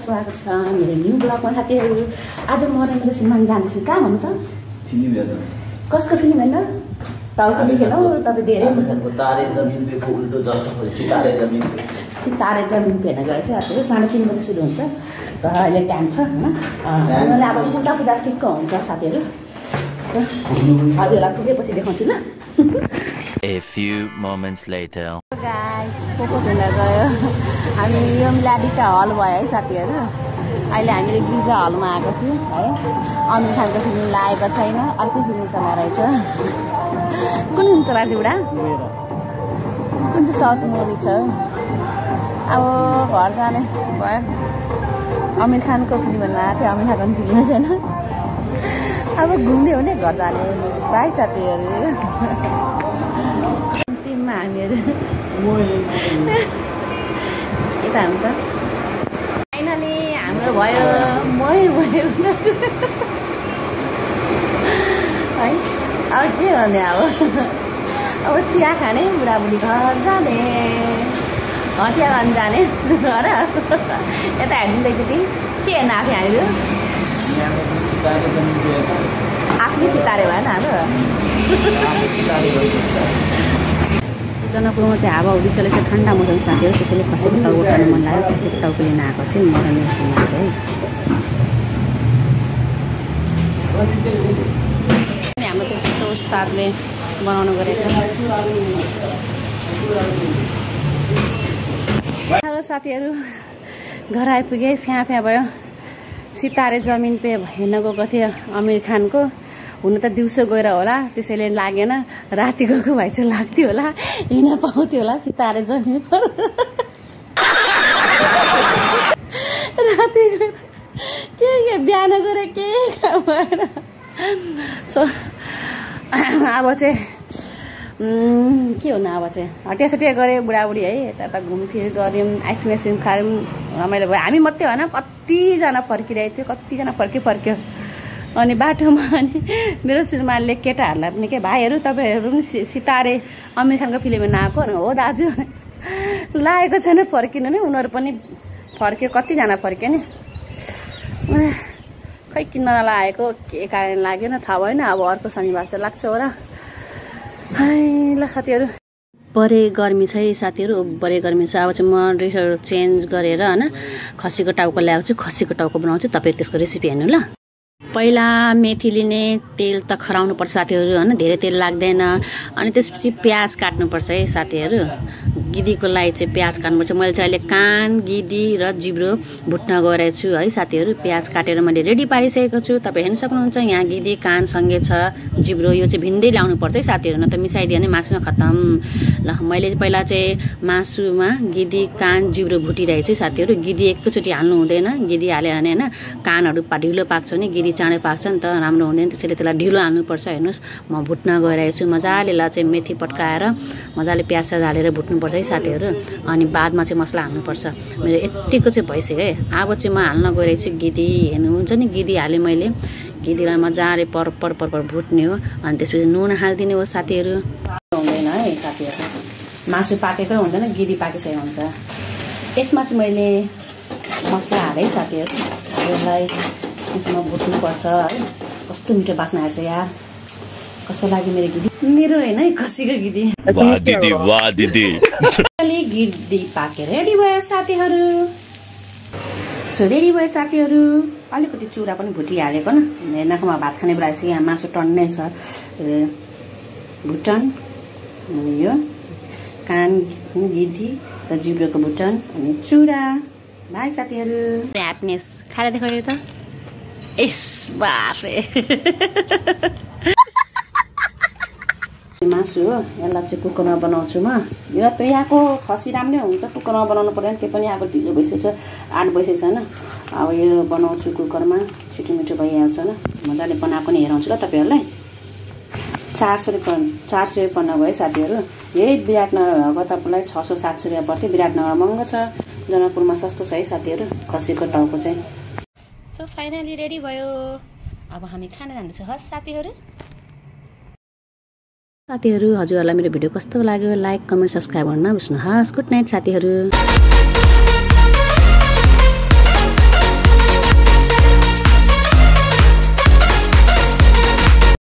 स्वागत छ मेरो न्यू ब्लगमा साथीहरु। आज म र मेरो श्रीमान जाँदैछु कहाँ भन्नु त? फिल्म हेर्न। कसको फिल्म हेर्न? टाउको देखेन हो तपाईँ धेरै तारे जमिन पे को उल्टो जस्ट सितारे जमिन पे। सितारे जमिन पे हेर्न गएछ साथीहरु। 3:30 बजे सुरु हुन्छ। तर अहिले टाइम छ हैन। हामीले अब पुग्दा ठिक्क हुन्छ साथीहरु। हजुरलाई पुगेपछि देखाउँछु ल। A few moments later. Guys, पोको खेल्न गयो। हामी यो मिलाडिका हल भयो है साथीहरु। अहिले हामीले गिर्जा हलमा आएको छु है। अमिर खानको फिल्म लागेको छैन, अर्कै फिल्म चला रहेछ। कुन फिल्म चलाछ बुढा? कुन चाहिँ साउथ मुभी छ? अब घर जाने भयो। अमिर खानको फिल्म हेर्न आएको थियो, अमिर खानको फिल्म छैन। अब घुम्ने हो नि घर जाने बाई साथीहरु। अन्तिममा हामीहरु यता हुन्छ। फाइनली हाम्रो भयो भयो है। अब के गर्ने अब चिया खाने बुढाबुढी घर जाने हतिया खान जाने र यता हेर्दै के हेर्न आएको हामीहरू आफ्नै सितारे भएन हाम्रो। जनकपुरमा चाहिँ हावाहुरी चलेको छ, ठन्डा मौसम साथीहरु। त्यसैले खसीको टाउको खानु मन लाग्यो। खसीको टाउको लिन आएको छु म र मेरो श्रीमान चाहिँ। हाम्रो चाहिँ छिटो उस्तादले बनाउनु गरेछ। हेलो साथीहरु, घर आइपुगे। फ्या भयो। सितारे जमिन पे हेर्न गएको थिएँ अमिर खानको। हुन त दिउँसो गएर होला, त्यसैले लागेन। राति गएको भए चाहिँ लाग्थ्यो होला, हिँड्न पाउँथ्यो होला सितारे जमिन पर। राति के बिहान गएर के काम भएन। सो अब चाहिँ के हुन, अब चाहिँ हटिया गऱ्यो बुढाबुढी है। यता घुमफिर गऱ्यौँ, आइसक्रिम खायौँ, रमाइलो भयो। हामी मात्रै होइन, कतिजना फर्किरहेको थियो, कतिजना फर्क्यो। अनि बाटोमा अनि मेरो श्रीमानले केटाहरूलाई पनि के भाइहरू तपाईँहरू पनि सितारे अमिर खानको फिल्म हेर्न आएको? हो दाजु, लागेको छैन फर्किनु नि। उनीहरू पनि फर्क्यो, कतिजना फर्क्यो नि। खै किन नलागेको, के कारण लागेन थाहा भएन। अब अर्को शनिबार चाहिँ लाग्छ होला। ल साथीहरु, बढे गर्मी छ है साथीहरु, बढे गर्मी छ। अब चाहिँ म ड्रेसहरू चेन्ज गरेर हैन खसीको टाउको ल्याएको छु। खसीको टाउको बनाउँछु, तपाईहरु त्यसको रेसिपी हेर्नु ल। पहिला मेथी लिने, तेल त खराउनु पर्छ साथीहरु हैन, धेरै तेल लाग्दैन। अनि त्यसपछि प्याज काट्नु पर्छ है साथीहरु। गिदीको लागि चाहिँ प्याज काट्नुपर्छ। मैले चाहिँ अहिले कान, गिदी र जिब्रो भुट्न गएको छु है साथीहरु। प्याज काटेर मैले रेडी पारिसकेको छु। तपाईँ हेर्न सक्नुहुन्छ यहाँ गिदी कान सँगै छ, जिब्रो यो चाहिँ भिन्दै ल्याउनु पर्छ है साथीहरु, न त मिसाइदियो भने मासुमा खतम। ल मैले पहिला चाहिँ मासुमा गिदी कान जिब्रो भुटिरहेको छु साथीहरु। गिदी एकैचोटि हाल्नु हुँदैन, गिदी हाल्यो भने हैन कानहरु ढिलो पाक्छ नि, गिदी चाँडै पाक्छ नि त, राम्रो हुँदैन। त्यसैले त्यसलाई ढिलो हाल्नुपर्छ। हेर्नुहोस् म भुट्न गइरहेको छु मजाले। ल चाहिँ मेथी पड्काएर मजाले प्याज हालेर भुट्नुपर्छ है साथीहरु। अनि बादमा चाहिँ मसला हाल्नुपर्छ। मेरो यतिको चाहिँ भइसक्यो है। अब चाहिँ म हाल्न गइरहेको छु गिदी। हेर्नुहुन्छ नि गिदी हालेँ मैले। गिदीलाई मजाले पर भुट्ने हो। अनि त्यसपछि नुन हालिदिने हो साथीहरु। हुँदैन है साथीहरु, मासु पाकेकै हुँदैन, गिदी पाकिसकेको हुन्छ। यसमा चाहिँ मैले मसला हालेँ साथीहरु। यसलाई म भुट्नुपर्छ है। कस्तो मिठो बास्ना आएछ यार, कस्तो लाग्यो मेरो गिदी, मेरो हैन है खसीको गिदी। वाह दिदी अलि गिदी पाके रेडी भयो साथीहरु। सो रेडी भयो साथीहरु। अलिकति चुरा पनि भुटिहालेको न, हेर्नकोमा भात खाने बेला चाहिँ यहाँ मासु टन्नै छ। भुटन यो कान, गिदी र जिब्रोको भुटन अनि चुरा। बाई साथीहरु। ह्याप्पीनेस खाएर देखायो त। एस बाफे मासु हो, यसलाई चाहिँ कुकरमा बनाउँछु म। यो त यहाँको खसी राम्रै हुन्छ, कुकरमा बनाउनु पर्दैन। त्यो पनि अब ढिलो भइसकेछ, 8 बजेछ हैन। अब यो बनाउँछु कुकरमा, छिटो मिठो भइहाल्छ ल। मजाले बनाएको नि हेराउँछु ल तपाईहरुलाई। 400 रुपैयाँ पर्न गयो साथीहरु। यही विराटनगर भएको तपाईलाई 600-700 रुपैयाँ पर्थ्यो। विराटनगर महँगो छ, जनकपुरमा सस्तो छ है साथीहरु खसीको टाउको चाहिँ। सो फाइनली रेडी भयो। अब हामी खाना जाँदैछौँ हस् साथीहरु। हजुरहरूलाई मेरो भिडियो कस्तो लाग्यो लाइक कमेन्ट सब्स्क्राइब गर्न नबिर्सनुहोस्। गुड नाइट साथीहरु।